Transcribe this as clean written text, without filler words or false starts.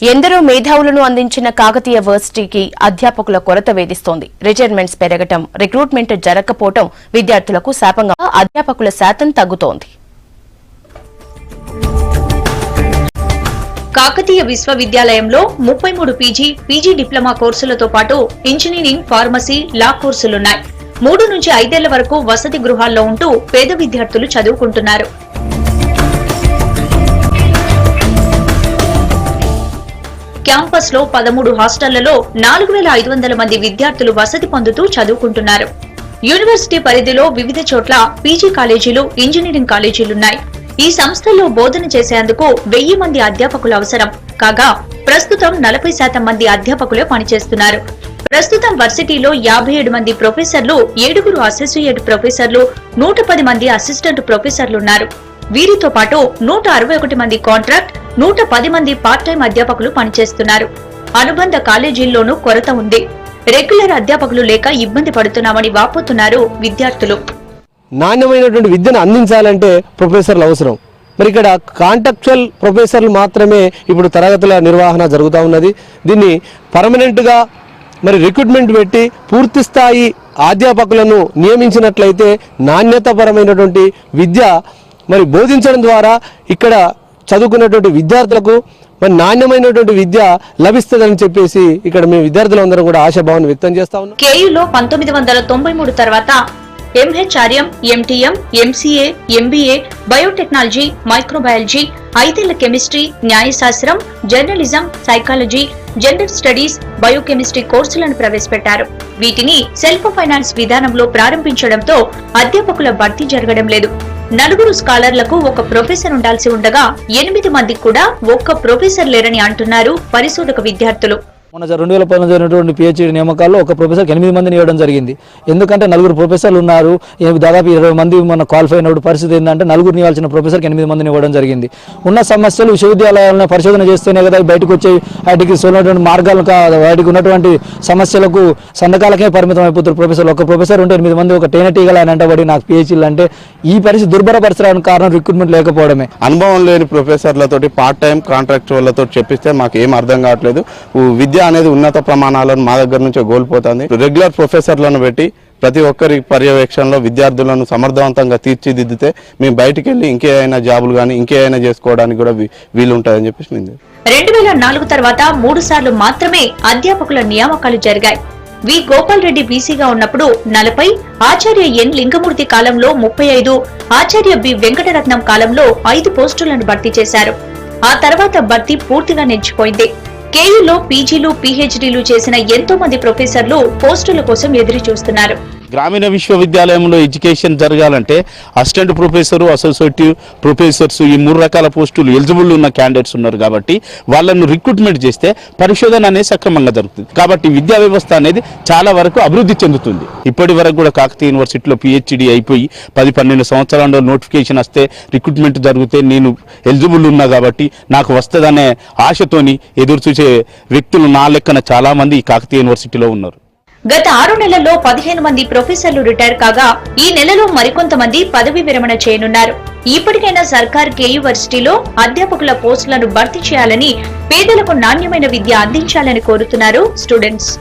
ఎందరో మేధావులను అందించిన కాకతీయ వర్సిటీకి అధ్యాపకుల కొరత వేధిస్తోంది. రిటైర్మెంట్స్ పెరగటం, రిక్రూట్మెంట్ జరగకపోవడం విద్యార్థులకు శాపంగా అధ్యాపకుల శాతం తగ్గుతోంది. కాకతీయ విశ్వవిద్యాలయంలో 33 పీజీ డిప్లొమా కోర్సులతో పాటు ఇంజనీరింగ్, ఫార్మసీ, లా కోర్సులున్నాయి. 3 నుంచి 5 ఏళ్ల వరకు వసతి గృహాల్లో ఉంటూ పేద విద్యార్థులు చదువుకుంటున్నారు. క్యాంపస్ లో 13 హాస్టళ్లలో 4500 మంది విద్యార్థులు వసతి పొందుతూ చదువుకుంటున్నారు. యూనివర్సిటీ పరిధిలో వివిధ చోట్ల పీజీ కాలేజీలు, ఇంజనీరింగ్ కాలేజీలున్నాయి. ఈ సంస్థల్లో బోధన చేసేందుకు 1000 మంది అధ్యాపకులు అవసరం కాగా ప్రస్తుతం 40% మంది అధ్యాపకులే పనిచేస్తున్నారు. ప్రస్తుతం వర్సిటీలో 57 మంది ప్రొఫెసర్లు, 7 అసోసియేట్ ప్రొఫెసర్లు, 110 మంది అసిస్టెంట్ ప్రొఫెసర్లున్నారు. వీరితో పాటు 161 మంది కాంట్రాక్ట్, 110 మంది పార్ట్ టైం అధ్యాపకులు పనిచేస్తున్నారు. అనుబంధ కాలేజీల్లోనూ కొరత ఉంది. రెగ్యులర్ అధ్యాపకులు లేక ఇబ్బంది పడుతున్నామని వాపోతున్నారు విద్యార్థులు. నాణ్యమైనటువంటి విద్యను అందించాలంటే ప్రొఫెసర్లు అవసరం. మరి ఇక్కడ కాంట్రాక్చువల్ ప్రొఫెసర్లు మాత్రమే ఇప్పుడు తరగతుల నిర్వహణ జరుగుతూ ఉన్నది. దీన్ని పర్మనెంట్గా మరి రిక్రూట్మెంట్ పెట్టి పూర్తి స్థాయి అధ్యాపకులను నియమించినట్లయితే నాణ్యతపరమైనటువంటి విద్య మరి బోధించడం ద్వారా ఇక్కడ చదువుకున్నటువంటి విద్యార్థులకు మరి నాణ్యమైనటువంటి విద్య లభిస్తుందని చెప్పేసి ఇక్కడ మేము విద్యార్థులందరం కూడా ఆశాభావాన్ని వ్యక్తం చేస్తా ఉన్నాం. కేయూలో 1993 తర్వాత MHRM, MTM, MCA, MBA, biotechnology, microbiology, 5 ఏళ్ల కెమిస్ట్రీ, న్యాయశాస్త్రం, journalism, psychology, gender studies, biochemistry కోర్సులను ప్రవేశపెట్టారు. వీటిని సెల్ఫ్ ఫైనాన్స్ విధానంలో ప్రారంభించడంతో అధ్యాపకుల భర్తీ జరగడం లేదు. 4 స్కాలర్లకు 1 ప్రొఫెసర్ ఉండాల్సి ఉండగా 8 మందికి కూడా 1 ప్రొఫెసర్ లేరని అంటున్నారు పరిశోధక విద్యార్థులు. మొన్న 2010 జరిగినటువంటి పిహెచ్డి నియామకాల్లో 1 ప్రొఫెసర్కి 8 మందిని ఇవ్వడం జరిగింది. ఎందుకంటే 4 ప్రొఫెసర్లు ఉన్నారు, దాదాపు 20 మంది మన క్వాలిఫై అయిన పరిస్థితి ఏంటంటే 4 ఇవ్వాల్సిన ప్రొఫెసర్కి 8 మందిని ఇవ్వడం జరిగింది. ఉన్న సమస్యలు విశ్వవిద్యాలయాలను పరిశోధన చేస్తేనే కదా బయటకు వచ్చే వాటికి సోలినటువంటి మార్గాలు, వాటికి ఉన్నటువంటి సమస్యలకు సంతకాలకే పరిమితం అయిపోతారు ప్రొఫెసర్లు. 1 ప్రొఫెసర్ ఉంటే 8 మంది ఒక తేనెటీగలు అని అంటబడి నాకు పిహెచ్డీలు అంటే ఈ పరిస్థితి దుర్భరపరచడానికి కారణం రిక్రూట్మెంట్ లేకపోవడమే. అనుభవం లేని ప్రొఫెసర్లతోటి పార్ట్ టైం కాంట్రాక్చువల్లతో చెప్పిస్తే మాకు ఏం అర్థం కావట్లేదు. విద్య అనేది ఉన్నత ప్రమాణాలను మా దగ్గర నుంచే కోల్పోతుంది. రెగ్యులర్ ప్రొఫెసర్లను పెట్టి ప్రతి ఒక్కరి పర్యవేక్షణలో విద్యార్థులను సమర్థవంతంగా తీర్చిదిద్దితే మేము బయటికి వెళ్ళి ఇంకేమైనా జాబులు కానీ ఇంకేమైనా చేసుకోవడానికి కూడా వీలుంటుందని చెప్పేసి 2004 తర్వాత 3 సార్లు మాత్రమే అధ్యాపకుల నియామకాలు జరిగాయి. వి గోపాల్ రెడ్డి బీసీగా ఉన్నప్పుడు 40, ఆచార్య ఎన్ లింగమూర్తి కాలంలో 35, ఆచార్య బి వెంకటరత్నం కాలంలో 5 పోస్టులను భర్తీ చేశారు. ఆ తర్వాత భర్తీ పూర్తిగా నిలిచిపోయింది. కేయూలో పీజీలు, పీహెచ్డీలు చేసిన ఎంతో మంది ప్రొఫెసర్లు పోస్టుల కోసం ఎదురు చూస్తున్నారు. గ్రామీణ విశ్వవిద్యాలయంలో ఎడ్యుకేషన్ జరగాలంటే అసిస్టెంట్ ప్రొఫెసరు, అసోసియేటివ్ ప్రొఫెసర్స్ ఈ 3 రకాల పోస్టులు ఎలిజిబుల్ ఉన్న క్యాండిడేట్స్ ఉన్నారు. కాబట్టి వాళ్ళను రిక్రూట్మెంట్ చేస్తే పరిశోధన అనేది సక్రమంగా జరుగుతుంది. కాబట్టి విద్యా వ్యవస్థ అనేది చాలా వరకు అభివృద్ధి చెందుతుంది. ఇప్పటి వరకు కూడా కాకతీయ యూనివర్సిటీలో పిహెచ్డి అయిపోయి 10-12 సంవత్సరాల్లో నోటిఫికేషన్ వస్తే రిక్రూట్మెంట్ జరిగితే నేను ఎలిజిబుల్ ఉన్నా కాబట్టి నాకు వస్తుందనే ఆశతోని ఎదురు చూసే వ్యక్తులు నా లెక్కన చాలా మంది కాకతీయ యూనివర్సిటీలో ఉన్నారు. గత 6 నెలల్లో 15 మంది ప్రొఫెసర్లు రిటైర్ కాగా ఈ నెలలో మరికొంతమంది పదవి విరమణ చేయనున్నారు. ఇప్పటికైనా సర్కార్ కేయూ వర్సిటీలో అధ్యాపకుల పోస్టులను భర్తీ చేయాలని, పేదలకు నాణ్యమైన విద్య అందించాలని కోరుతున్నారు స్టూడెంట్స్.